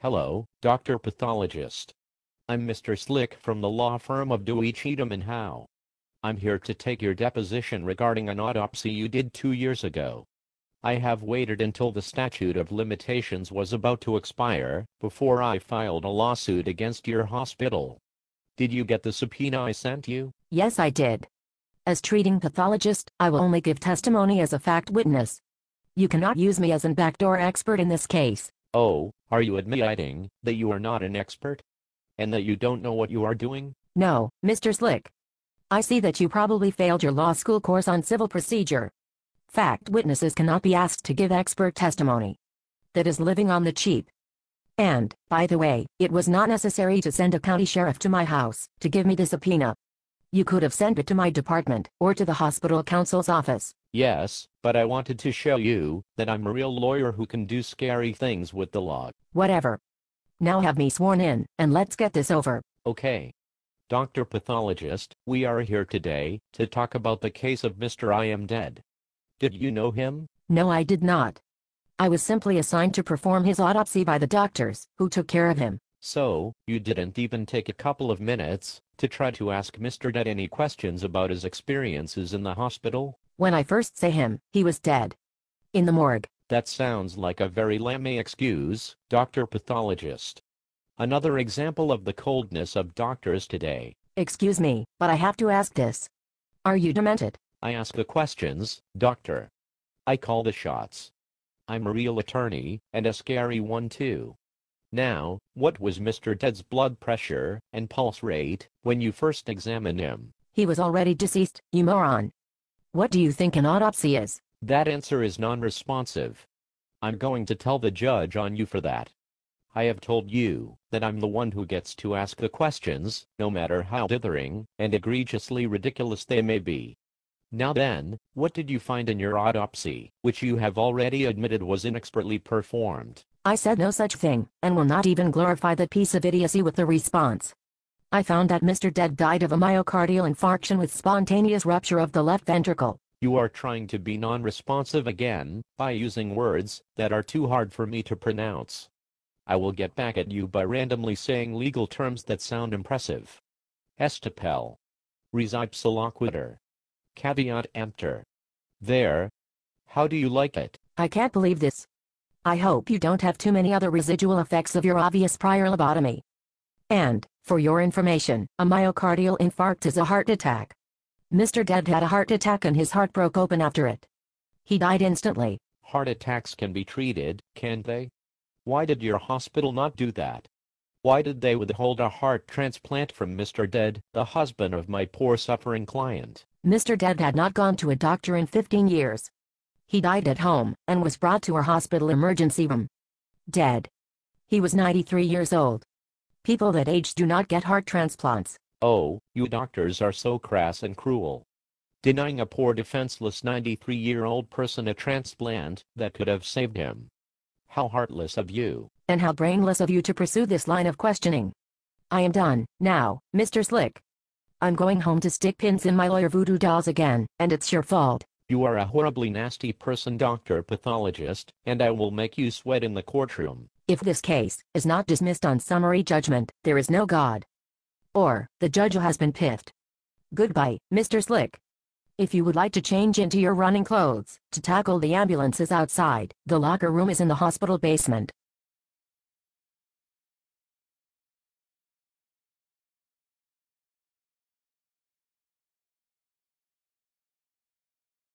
Hello, Dr. Pathologist. I'm Mr. Slick from the law firm of Dewey Cheatham and Howe. I'm here to take your deposition regarding an autopsy you did 2 years ago. I have waited until the statute of limitations was about to expire before I filed a lawsuit against your hospital. Did you get the subpoena I sent you? Yes, I did. As treating pathologist, I will only give testimony as a fact witness. You cannot use me as an backdoor expert in this case. Oh, are you admitting that you are not an expert? And that you don't know what you are doing? No, Mr. Slick. I see that you probably failed your law school course on civil procedure. Fact witnesses cannot be asked to give expert testimony. That is living on the cheap. And, by the way, it was not necessary to send a county sheriff to my house to give me the subpoena. You could have sent it to my department or to the hospital counsel's office. Yes, but I wanted to show you that I'm a real lawyer who can do scary things with the law. Whatever. Now have me sworn in, and let's get this over. Okay. Dr. Pathologist, we are here today to talk about the case of Mr. I am dead. Did you know him? No, I did not. I was simply assigned to perform his autopsy by the doctors who took care of him. So, you didn't even take a couple of minutes to try to ask Mr. Dead any questions about his experiences in the hospital? When I first saw him, he was dead. In the morgue. That sounds like a very lame excuse, Dr. Pathologist. Another example of the coldness of doctors today. Excuse me, but I have to ask this. Are you demented? I ask the questions, doctor. I call the shots. I'm a real attorney, and a scary one too. Now, what was Mr. Dead's blood pressure and pulse rate when you first examined him? He was already deceased, you moron. What do you think an autopsy is? That answer is non-responsive. I'm going to tell the judge on you for that. I have told you that I'm the one who gets to ask the questions, no matter how dithering and egregiously ridiculous they may be. Now then, what did you find in your autopsy, which you have already admitted was inexpertly performed? I said no such thing, and will not even glorify that piece of idiocy with the response. I found that Mr. Dead died of a myocardial infarction with spontaneous rupture of the left ventricle. You are trying to be non-responsive again by using words that are too hard for me to pronounce. I will get back at you by randomly saying legal terms that sound impressive. Estapel. Resipsiloquitur. Caveat emptor. There. How do you like it? I can't believe this. I hope you don't have too many other residual effects of your obvious prior lobotomy. And, for your information, a myocardial infarct is a heart attack. Mr. Dead had a heart attack and his heart broke open after it. He died instantly. Heart attacks can be treated, can't they? Why did your hospital not do that? Why did they withhold a heart transplant from Mr. Dead, the husband of my poor suffering client? Mr. Dead had not gone to a doctor in 15 years. He died at home and was brought to our hospital emergency room. Dead. He was 93 years old. People that age do not get heart transplants. Oh, you doctors are so crass and cruel. Denying a poor defenseless 93-year-old person a transplant that could have saved him. How heartless of you. And how brainless of you to pursue this line of questioning. I am done, now, Mr. Slick. I'm going home to stick pins in my lawyer voodoo dolls again, and it's your fault. You are a horribly nasty person, Dr. Pathologist, and I will make you sweat in the courtroom. If this case is not dismissed on summary judgment, there is no God. Or, the judge has been piffed. Goodbye, Mr. Slick. If you would like to change into your running clothes to tackle the ambulances outside, the locker room is in the hospital basement.